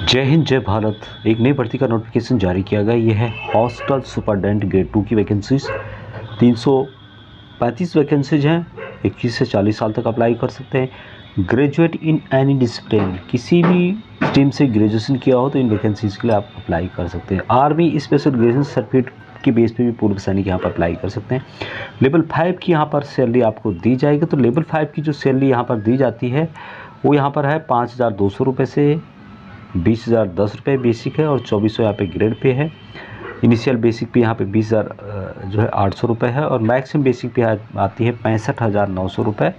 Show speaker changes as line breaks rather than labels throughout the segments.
जय हिंद जय भारत। एक नई भर्ती का नोटिफिकेशन जारी किया गया। यह है हॉस्टल सुपरडेंट ग्रेड 2 की वैकेंसीज। 335 वैकेंसीज हैं। 21 से 40 साल तक अप्लाई कर सकते हैं। ग्रेजुएट इन एनी डिसिप्लिन, किसी भी स्ट्रीम से ग्रेजुएशन किया हो तो इन वैकेंसीज के लिए आप अप्लाई कर सकते हैं। आर्मी स्पेशल ग्रेजुएशन सर्टिफिकेट के बेस पे भी पूर्व सैनिक यहाँ पर अप्लाई कर सकते हैं। लेवल 5 की यहाँ पर सैलरी आपको दी जाएगी। तो लेवल 5 की जो सैलरी यहाँ पर दी जाती है वो यहाँ पर है 5,200 रुपये से 20,010 रुपये बेसिक है और 2,400 यहाँ पे ग्रेड पे है। इनिशियल बेसिक पे यहाँ पे 20,000 जो है 800 रुपये है और मैक्सिमम बेसिक पे आती है 65,900 रुपये।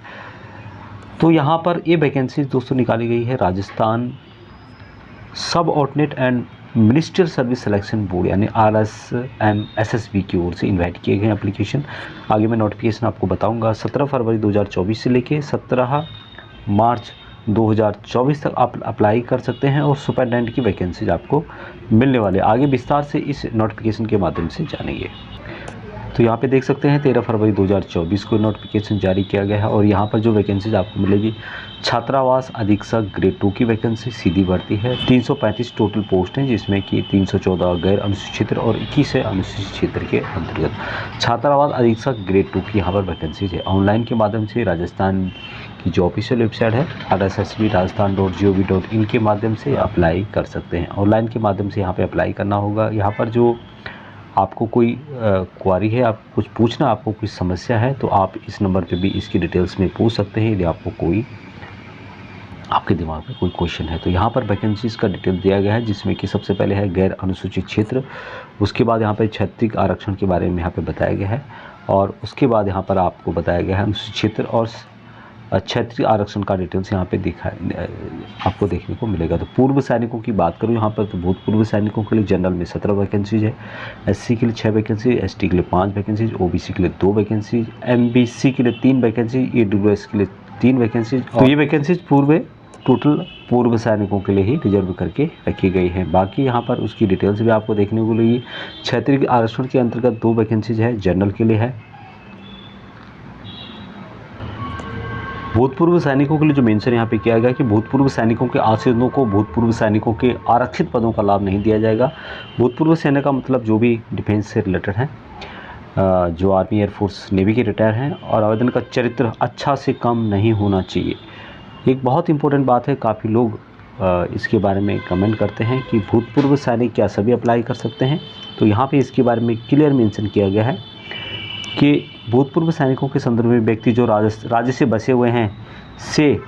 तो यहाँ पर ये वैकेंसी दोस्तों निकाली गई है राजस्थान सब ordinate and ministerial service selection board यानी RSMSSB की ओर से इन्वाइट किए गए एप्लीकेशन। आगे मैं नोटिफिकेशन आपको बताऊँगा। 17 फरवरी 2024 से लेके 17 मार्च 2024 तक आप अप्लाई कर सकते हैं और सुपरडेंट की वैकेंसीज आपको मिलने वाले। आगे विस्तार से इस नोटिफिकेशन के माध्यम से जानेंगे। तो यहाँ पे देख सकते हैं 13 फरवरी 2024 को नोटिफिकेशन जारी किया गया है और यहाँ पर जो वैकेंसीज आपको मिलेगी, छात्रावास अधीक्षक ग्रेड 2 की वैकेंसी सीधी भर्ती है। 335 टोटल पोस्ट हैं जिसमें कि 314 गैर अनुसूचित क्षेत्र और 21 है अनुसूचित क्षेत्र के अंतर्गत। छात्रावास अधीक्षक ग्रेड 2 की यहाँ पर वैकेंसीज है। ऑनलाइन के माध्यम से राजस्थान की जो ऑफिशियल वेबसाइट है rssb.rajasthan.gov.in के माध्यम से अप्लाई कर सकते हैं। ऑनलाइन के माध्यम से यहाँ पे अप्लाई करना होगा। यहाँ पर जो आपको कोई क्वारी है, आप कुछ पूछना, आपको कुछ समस्या है तो आप इस नंबर पे भी इसकी डिटेल्स में पूछ सकते हैं। यदि आपको कोई आपके दिमाग में कोई क्वेश्चन है तो यहाँ पर वैकेंसीज़ का डिटेल दिया गया है जिसमें कि सबसे पहले है गैर अनुसूचित क्षेत्र, उसके बाद यहाँ पर क्षत्रिय आरक्षण के बारे में यहाँ पे बताया गया है और उसके बाद यहाँ पर आपको बताया गया है अनुसूचित क्षेत्र और क्षत्रिय आरक्षण का डिटेल्स यहाँ पे आपको देखने को मिलेगा। तो पूर्व सैनिकों की बात करूँ यहाँ पर तो भूतपूर्व सैनिकों के लिए जनरल में 17 वैकेंसीज है, SC के लिए 6 वैकेंसी, ST के लिए 5 वैकेंसीज, OBC के लिए 2 वैकेंसीज, MBC के लिए 3 वैकेंसी, EWS के लिए 3 वैकेंसीज। तो ये वैकेंसीज पूर्व सैनिकों के लिए ही रिजर्व करके रखी गई हैं। बाकी यहाँ पर उसकी डिटेल्स भी आपको देखने को मिलेगी। क्षत्रिय आरक्षण के अंतर्गत 2 वैकेंसीज है, जनरल के लिए है। भूतपूर्व सैनिकों के लिए जो मेंशन यहाँ पे किया गया कि भूतपूर्व सैनिकों के आश्रितों को भूतपूर्व सैनिकों के आरक्षित पदों का लाभ नहीं दिया जाएगा। भूतपूर्व सैनिक का मतलब जो भी डिफेंस से रिलेटेड हैं, जो आर्मी एयरफोर्स नेवी के रिटायर हैं और आवेदन का चरित्र अच्छा से कम नहीं होना चाहिए। एक बहुत इंपॉर्टेंट बात है, काफ़ी लोग इसके बारे में कमेंट करते हैं कि भूतपूर्व सैनिक क्या सभी अप्लाई कर सकते हैं। तो यहाँ पर इसके बारे में क्लियर मेंशन किया गया है कि भूतपूर्व सैनिकों के संदर्भ में व्यक्ति जो राज्य से बसे हुए हैं से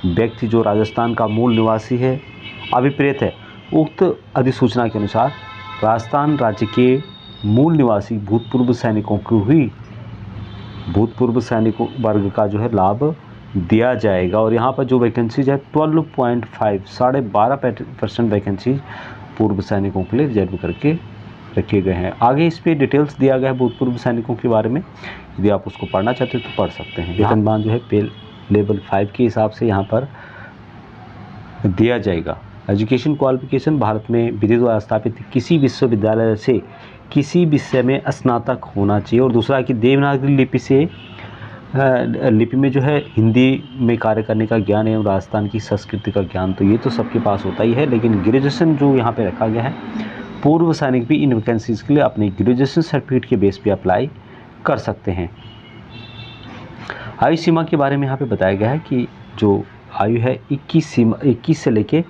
व्यक्ति जो राजस्थान का मूल निवासी है, अभिप्रेत है, उक्त अधिसूचना के अनुसार राजस्थान राज्य के मूल निवासी भूतपूर्व सैनिकों को ही भूतपूर्व सैनिकों वर्ग का जो है लाभ दिया जाएगा। और यहाँ पर जो वैकेंसीज है 12.5% वैकेंसीज पूर्व सैनिकों के लिए रिजर्व करके रखे गए हैं। आगे इस पे डिटेल्स दिया गया है भूतपूर्व सैनिकों के बारे में। यदि आप उसको पढ़ना चाहते हो तो पढ़ सकते हैं। वेतनमान जो है पे लेवल 5 के हिसाब से यहाँ पर दिया जाएगा। एजुकेशन क्वालिफिकेशन भारत में विधि द्वारा स्थापित किसी विश्वविद्यालय से किसी विषय में स्नातक होना चाहिए। और दूसरा कि देवनागरी लिपि में जो है हिंदी में कार्य करने का ज्ञान एवं राजस्थान की संस्कृति का ज्ञान, तो ये तो सबके पास होता ही है, लेकिन ग्रेजुएशन जो यहाँ पे रखा गया है, पूर्व सैनिक भी इन वैकेंसीज के लिए अपने ग्रेजुएशन सर्टिफिकेट के बेस पे अप्लाई कर सकते हैं। आयु सीमा के बारे में यहाँ पे बताया गया है कि जो आयु है 21 से लेके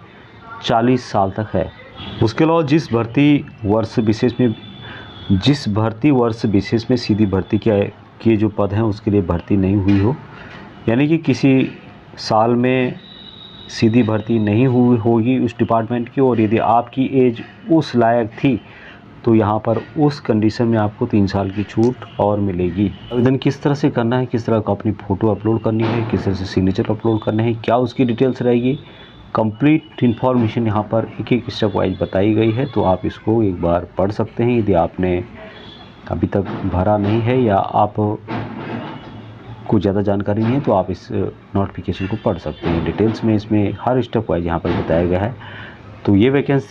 40 साल तक है। उसके अलावा जिस भर्ती वर्ष विशेष में सीधी भर्ती के जो पद हैं उसके लिए भर्ती नहीं हुई हो, यानी कि किसी साल में सीधी भर्ती नहीं हुई होगी उस डिपार्टमेंट की, और यदि आपकी एज उस लायक थी तो यहाँ पर उस कंडीशन में आपको 3 साल की छूट और मिलेगी। आवेदन किस तरह से करना है, किस तरह का अपनी फ़ोटो अपलोड करनी है, किस तरह से सिग्नेचर अपलोड करने हैं, क्या उसकी डिटेल्स रहेगी, कंप्लीट इन्फॉर्मेशन यहाँ पर एक स्टेप वाइज बताई गई है। तो आप इसको एक बार पढ़ सकते हैं। यदि आपने अभी तक भरा नहीं है या आप को ज़्यादा जानकारी नहीं है तो आप इस नोटिफिकेशन को पढ़ सकते हैं। डिटेल्स में इसमें हर स्टेप वाइज यहाँ पर बताया गया है। तो ये वैकेंसी